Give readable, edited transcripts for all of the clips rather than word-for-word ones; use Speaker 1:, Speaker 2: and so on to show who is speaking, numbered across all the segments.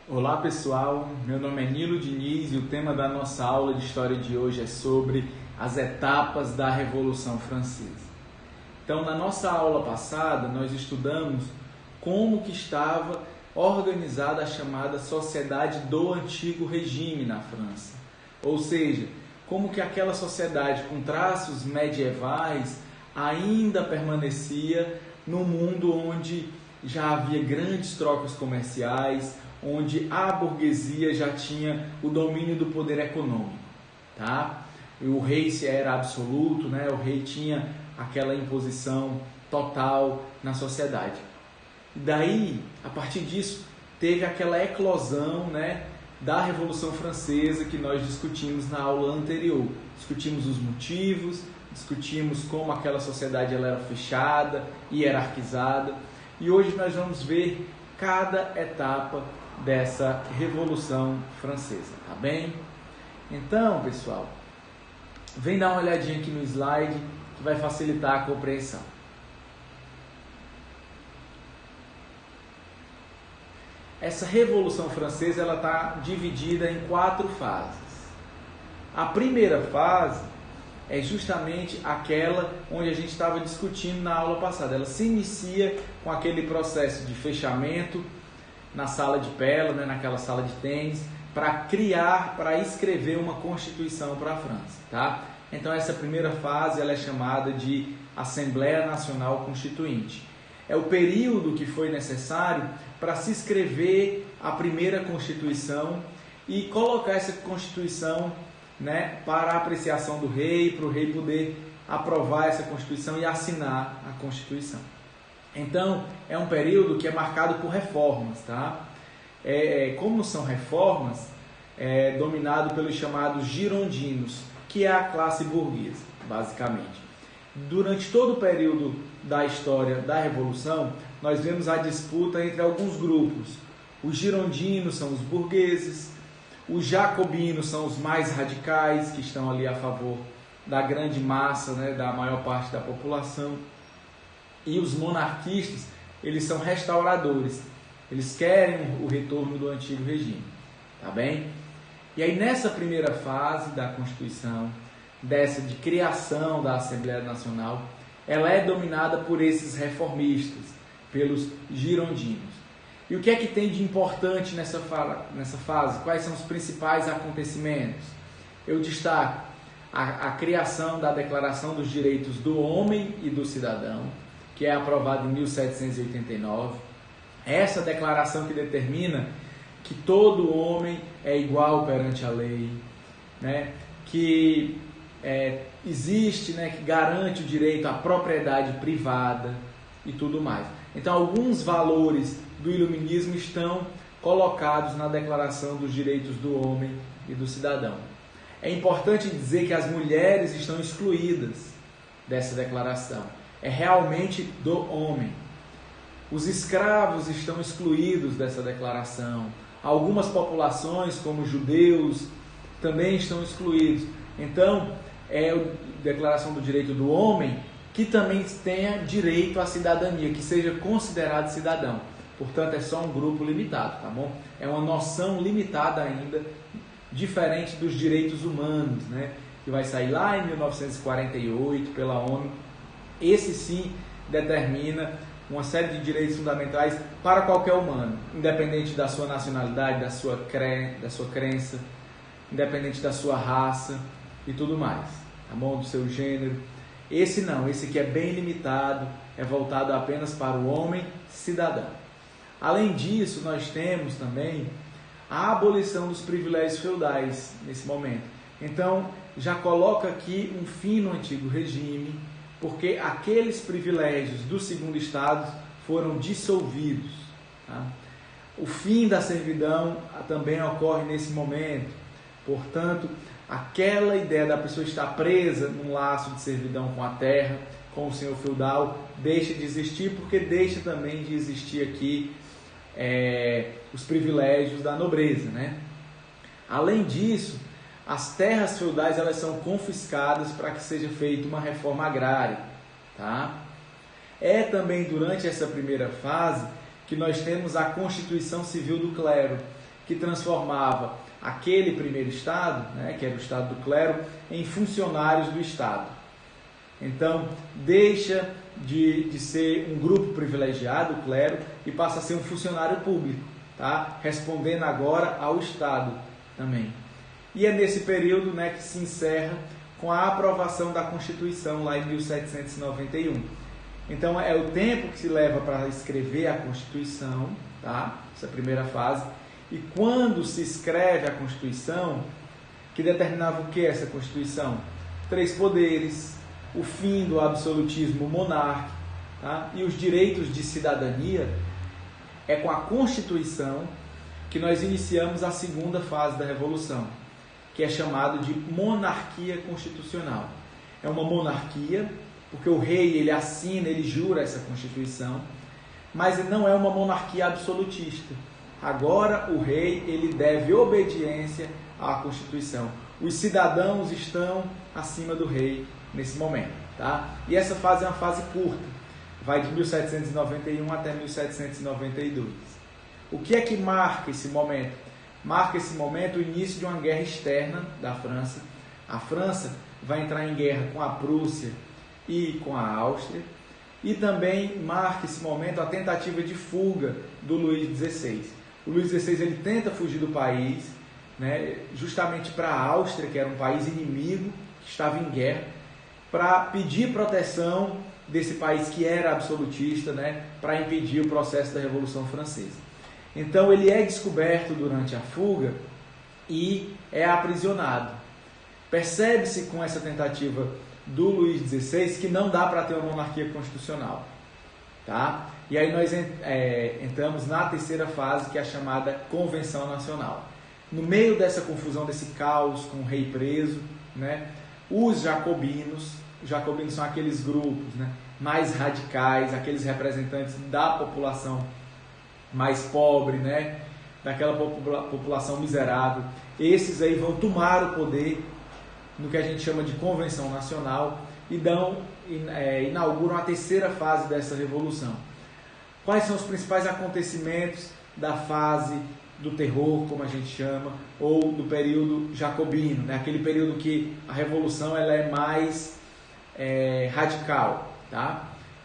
Speaker 1: Olá pessoal, meu nome é Nilo Diniz e o tema da nossa aula de história de hoje é sobre as etapas da Revolução Francesa. Então, na nossa aula passada, nós estudamos como que estava organizada a chamada Sociedade do Antigo Regime na França. Ou seja, como que aquela sociedade com traços medievais ainda permanecia num mundo onde já havia grandes trocas comerciais, onde a burguesia já tinha o domínio do poder econômico, tá? E o rei era absoluto, né? O rei tinha aquela imposição total na sociedade. E daí, a partir disso, teve aquela eclosão, né, da Revolução Francesa que nós discutimos na aula anterior. Discutimos os motivos, discutimos como aquela sociedade ela era fechada, hierarquizada. E hoje nós vamos ver cada etapa dessa Revolução Francesa, tá bem? Então, pessoal, vem dar uma olhadinha aqui no slide que vai facilitar a compreensão. Essa Revolução Francesa ela está dividida em 4 fases. A primeira fase é justamente aquela onde a gente estava discutindo na aula passada. Ela se inicia com aquele processo de fechamento na sala de Pella, né, naquela sala de tênis, para escrever uma Constituição para a França. Tá? Então essa primeira fase ela é chamada de Assembleia Nacional Constituinte. É o período que foi necessário para se escrever a primeira Constituição e colocar essa Constituição, né, para a apreciação do rei, para o rei poder aprovar essa Constituição e assinar a Constituição. Então, é um período que é marcado por reformas, tá? Como são reformas, é dominado pelos chamados girondinos, que é a classe burguesa, basicamente. Durante todo o período da história da Revolução, nós vemos a disputa entre alguns grupos. Os girondinos são os burgueses, os jacobinos são os mais radicais, que estão ali a favor da grande massa, né, da maior parte da população. E os monarquistas, eles são restauradores. Eles querem o retorno do antigo regime. Tá bem? E aí nessa primeira fase da Constituição, dessa de criação da Assembleia Nacional, ela é dominada por esses reformistas, pelos girondinos. E o que é que tem de importante nessa fase? Quais são os principais acontecimentos? Eu destaco a criação da Declaração dos Direitos do Homem e do Cidadão, que é aprovada em 1789. Essa declaração que determina que todo homem é igual perante a lei, né? Que existe, né, que garante o direito à propriedade privada e tudo mais. Então, alguns valores do iluminismo estão colocados na Declaração dos Direitos do Homem e do Cidadão. É importante dizer que as mulheres estão excluídas dessa declaração. É realmente do homem. Os escravos estão excluídos dessa declaração. Algumas populações, como judeus, também estão excluídos. Então, é a Declaração do Direito do Homem que também tenha direito à cidadania, que seja considerado cidadão. Portanto, é só um grupo limitado, tá bom? É uma noção limitada ainda, diferente dos direitos humanos, né? Que vai sair lá em 1948 pela ONU. Esse sim determina uma série de direitos fundamentais para qualquer humano, independente da sua nacionalidade, da sua crença, independente da sua raça e tudo mais, tá bom? Do seu gênero. Esse não, esse aqui é bem limitado, é voltado apenas para o homem cidadão. Além disso, nós temos também a abolição dos privilégios feudais nesse momento. Então, já coloca aqui um fim no antigo regime, porque aqueles privilégios do segundo estado foram dissolvidos. Tá? O fim da servidão também ocorre nesse momento. Portanto, aquela ideia da pessoa estar presa num laço de servidão com a terra, com o senhor feudal, deixa de existir, porque deixa também de existir aqui os privilégios da nobreza, né? Além disso, as terras feudais elas são confiscadas para que seja feita uma reforma agrária, tá? É também durante essa primeira fase que nós temos a Constituição Civil do Clero, que transformava aquele primeiro Estado, né, que era o Estado do clero, em funcionários do Estado. Então, deixa de ser um grupo privilegiado, o clero, e passa a ser um funcionário público, tá? Respondendo agora ao Estado também. E é nesse período, né, que se encerra com a aprovação da Constituição, lá em 1791. Então, é o tempo que se leva para escrever a Constituição, tá? Essa é a primeira fase. E quando se escreve a Constituição, que determinava o que é essa Constituição? 3 poderes, o fim do absolutismo monárquico, tá? E os direitos de cidadania. É com a Constituição que nós iniciamos a segunda fase da Revolução, que é chamado de monarquia constitucional. É uma monarquia, porque o rei ele assina, ele jura essa Constituição, mas não é uma monarquia absolutista. Agora o rei ele deve obediência à Constituição. Os cidadãos estão acima do rei nesse momento, tá? E essa fase é uma fase curta, vai de 1791 até 1792. O que é que marca esse momento? Marca esse momento o início de uma guerra externa da França. A França vai entrar em guerra com a Prússia e com a Áustria. E também marca esse momento a tentativa de fuga do Luís XVI. O Luís XVI ele tenta fugir do país, né, justamente para a Áustria, que era um país inimigo, que estava em guerra, para pedir proteção desse país que era absolutista, né, para impedir o processo da Revolução Francesa. Então ele é descoberto durante a fuga e é aprisionado. Percebe-se com essa tentativa do Luís XVI que não dá para ter uma monarquia constitucional, tá? E aí nós entramos na terceira fase, que é a chamada Convenção Nacional. No meio dessa confusão, desse caos com o rei preso, né, os jacobinos são aqueles grupos, né, mais radicais, aqueles representantes da população mais pobre, né, daquela população miserável. Esses aí vão tomar o poder no que a gente chama de Convenção Nacional e inauguram a terceira fase dessa revolução. Quais são os principais acontecimentos da fase do terror, como a gente chama, ou do período jacobino, né? Aquele período que a revolução ela é mais radical, tá?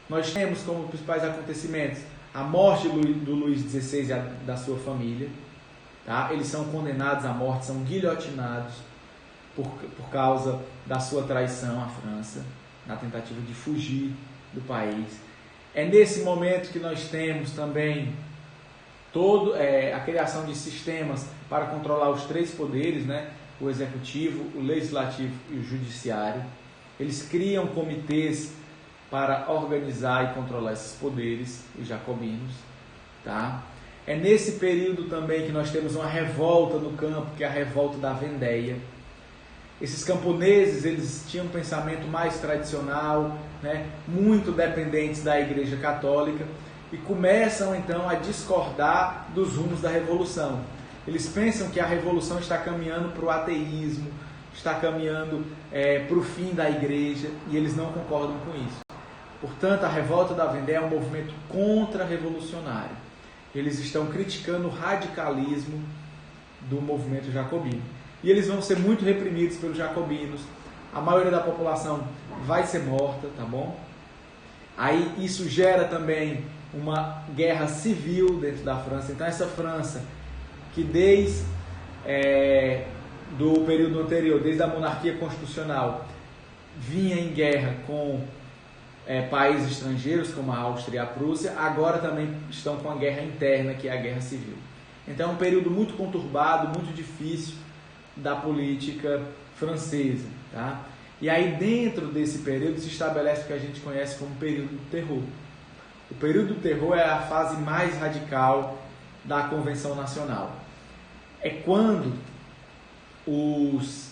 Speaker 1: Nós temos como principais acontecimentos a morte do Luís XVI e da sua família, tá? Eles são condenados à morte, são guilhotinados por causa da sua traição à França, na tentativa de fugir do país. É nesse momento que nós temos também a criação de sistemas para controlar os 3 poderes, né? O executivo, o legislativo e o judiciário. Eles criam comitês para organizar e controlar esses poderes, os jacobinos, tá? É nesse período também que nós temos uma revolta no campo, que é a revolta da Vendéia. Esses camponeses, eles tinham um pensamento mais tradicional, né, muito dependentes da Igreja Católica, e começam então a discordar dos rumos da Revolução. Eles pensam que a Revolução está caminhando para o ateísmo, está caminhando para o fim da Igreja, e eles não concordam com isso. Portanto, a revolta da Vendéia é um movimento contra-revolucionário. Eles estão criticando o radicalismo do movimento jacobino. E eles vão ser muito reprimidos pelos jacobinos. A maioria da população vai ser morta, tá bom? Aí isso gera também uma guerra civil dentro da França. Então essa França, que desde do período anterior, desde a monarquia constitucional, vinha em guerra com países estrangeiros, como a Áustria e a Prússia, agora também estão com a guerra interna, que é a guerra civil. Então é um período muito conturbado, muito difícil da política francesa, tá? E aí dentro desse período se estabelece o que a gente conhece como período do terror. O período do terror é a fase mais radical da Convenção Nacional. É quando os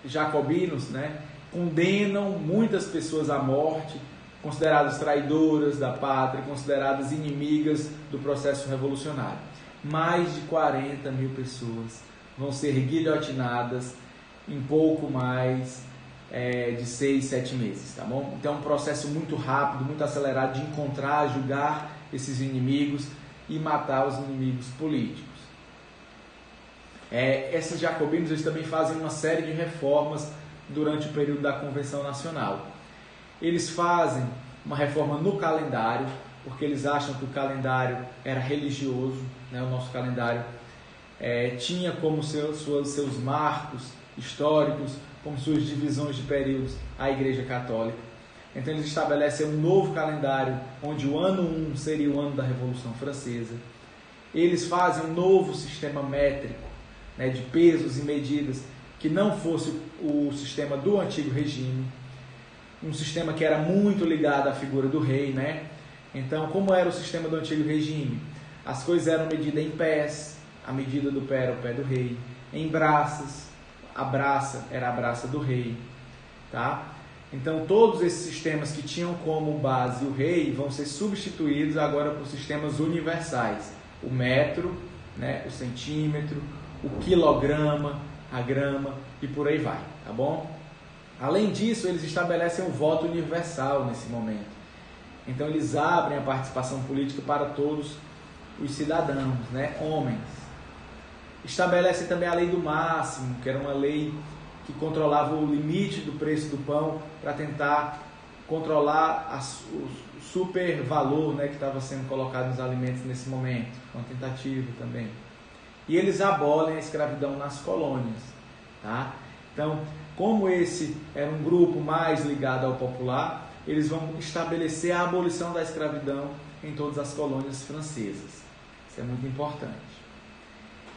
Speaker 1: jacobinos, né, condenam muitas pessoas à morte, consideradas traidoras da pátria, consideradas inimigas do processo revolucionário. Mais de 40 mil pessoas vão ser guilhotinadas em pouco mais de 6, 7 meses, tá bom? Então é um processo muito rápido, muito acelerado de encontrar, julgar esses inimigos e matar os inimigos políticos. Esses jacobinos eles também fazem uma série de reformas durante o período da Convenção Nacional. Eles fazem uma reforma no calendário, porque eles acham que o calendário era religioso, né? O nosso calendário tinha como seus marcos históricos, como suas divisões de períodos, a Igreja Católica. Então eles estabelecem um novo calendário, onde o ano 1 seria o ano da Revolução Francesa. Eles fazem um novo sistema métrico, né, de pesos e medidas, que não fosse o sistema do antigo regime, um sistema que era muito ligado à figura do rei, né? Então, como era o sistema do antigo regime? As coisas eram medidas em pés, a medida do pé era o pé do rei, em braças, a braça era a braça do rei, tá? Então, todos esses sistemas que tinham como base o rei vão ser substituídos agora por sistemas universais, o metro, né, o centímetro, o quilograma, a grama e por aí vai, tá bom? Além disso, eles estabelecem um voto universal nesse momento. Então, eles abrem a participação política para todos os cidadãos, né, homens. Estabelecem também a lei do máximo, que era uma lei que controlava o limite do preço do pão para tentar controlar o supervalor, né, que estava sendo colocado nos alimentos nesse momento. Uma tentativa também. E eles abolem a escravidão nas colônias, tá? Então, como esse era um grupo mais ligado ao popular, eles vão estabelecer a abolição da escravidão em todas as colônias francesas. Isso é muito importante.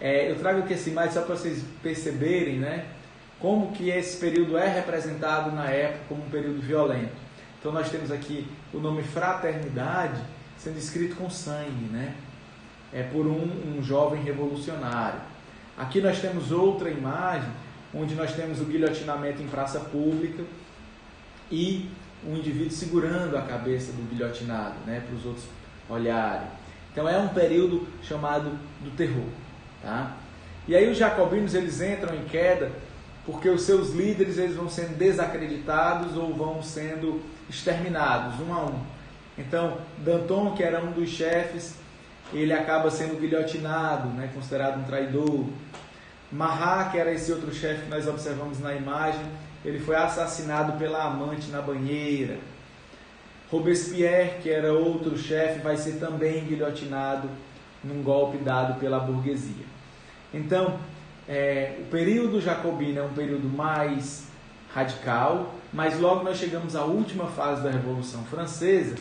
Speaker 1: Eu trago aqui essa imagem só para vocês perceberem, né, como que esse período é representado na época como um período violento. Então nós temos aqui o nome fraternidade sendo escrito com sangue, né? Por um jovem revolucionário. Aqui nós temos outra imagem, onde nós temos o guilhotinamento em praça pública e um indivíduo segurando a cabeça do guilhotinado, né, para os outros olharem. Então é um período chamado do terror, tá? E aí os jacobinos eles entram em queda porque os seus líderes eles vão sendo desacreditados ou vão sendo exterminados um a um. Então Danton, que era um dos chefes, ele acaba sendo guilhotinado, né, considerado um traidor. Marat, que era esse outro chefe que nós observamos na imagem, ele foi assassinado pela amante na banheira. Robespierre, que era outro chefe, vai ser também guilhotinado num golpe dado pela burguesia. Então, o período jacobino é um período mais radical, mas logo nós chegamos à última fase da Revolução Francesa,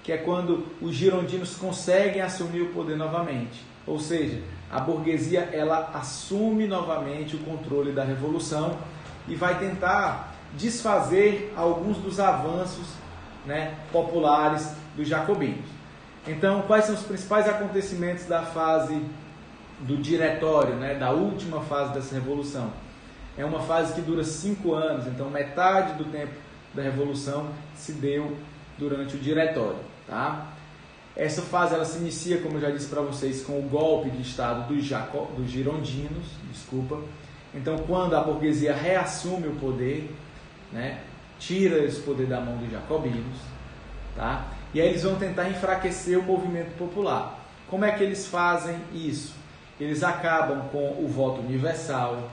Speaker 1: que é quando os girondinos conseguem assumir o poder novamente. Ou seja, a burguesia ela assume novamente o controle da Revolução e vai tentar desfazer alguns dos avanços, né, populares dos jacobinos. Então, quais são os principais acontecimentos da fase do diretório, né, da última fase dessa Revolução? É uma fase que dura 5 anos, então metade do tempo da Revolução se deu durante o diretório, tá? Essa fase ela se inicia, como eu já disse para vocês, com o golpe de Estado dos girondinos, Então, quando a burguesia reassume o poder, né, tira esse poder da mão dos jacobinos, tá? E aí eles vão tentar enfraquecer o movimento popular. Como é que eles fazem isso? Eles acabam com o voto universal,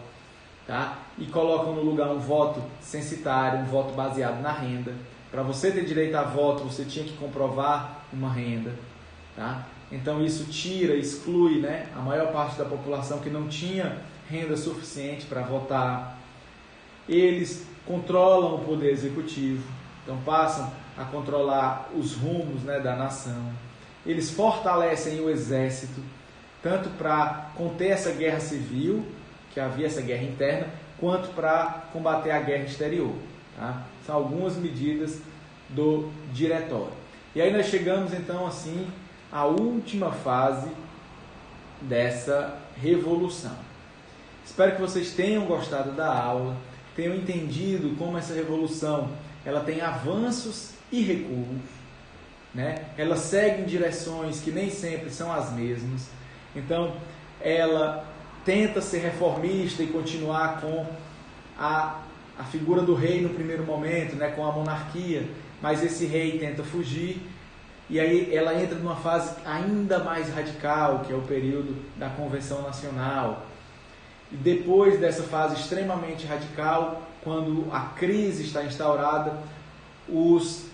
Speaker 1: tá? E colocam no lugar um voto censitário, um voto baseado na renda. Para você ter direito a voto, você tinha que comprovar uma renda, tá? Então isso exclui, né, a maior parte da população que não tinha renda suficiente para votar. Eles controlam o poder executivo, então passam a controlar os rumos, né, da nação. Eles fortalecem o exército, tanto para conter essa guerra civil, que havia essa guerra interna, quanto para combater a guerra exterior, tá? São algumas medidas do diretório. E aí nós chegamos então assim à última fase dessa revolução. Espero que vocês tenham gostado da aula, tenham entendido como essa revolução ela tem avanços e recuos, né? Ela segue em direções que nem sempre são as mesmas. Então ela tenta ser reformista e continuar com a figura do rei no primeiro momento, né, com a monarquia, mas esse rei tenta fugir e aí ela entra numa fase ainda mais radical, que é o período da Convenção Nacional. e depois dessa fase extremamente radical, quando a crise está instaurada, os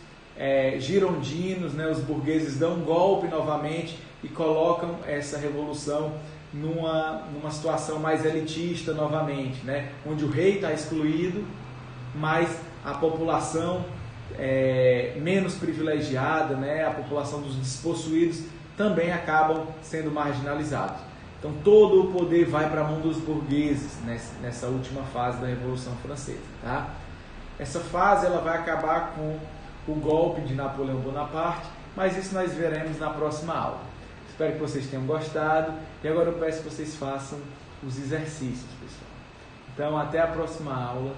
Speaker 1: girondinos, né, os burgueses dão um golpe novamente e colocam essa revolução numa situação mais elitista novamente, né, onde o rei está excluído, mas a população menos privilegiada, né, a população dos despossuídos também acabam sendo marginalizados. Então todo o poder vai para a mão dos burgueses nessa última fase da Revolução Francesa. Tá? Essa fase ela vai acabar com o golpe de Napoleão Bonaparte, mas isso nós veremos na próxima aula. Espero que vocês tenham gostado e agora eu peço que vocês façam os exercícios, pessoal. Então até a próxima aula.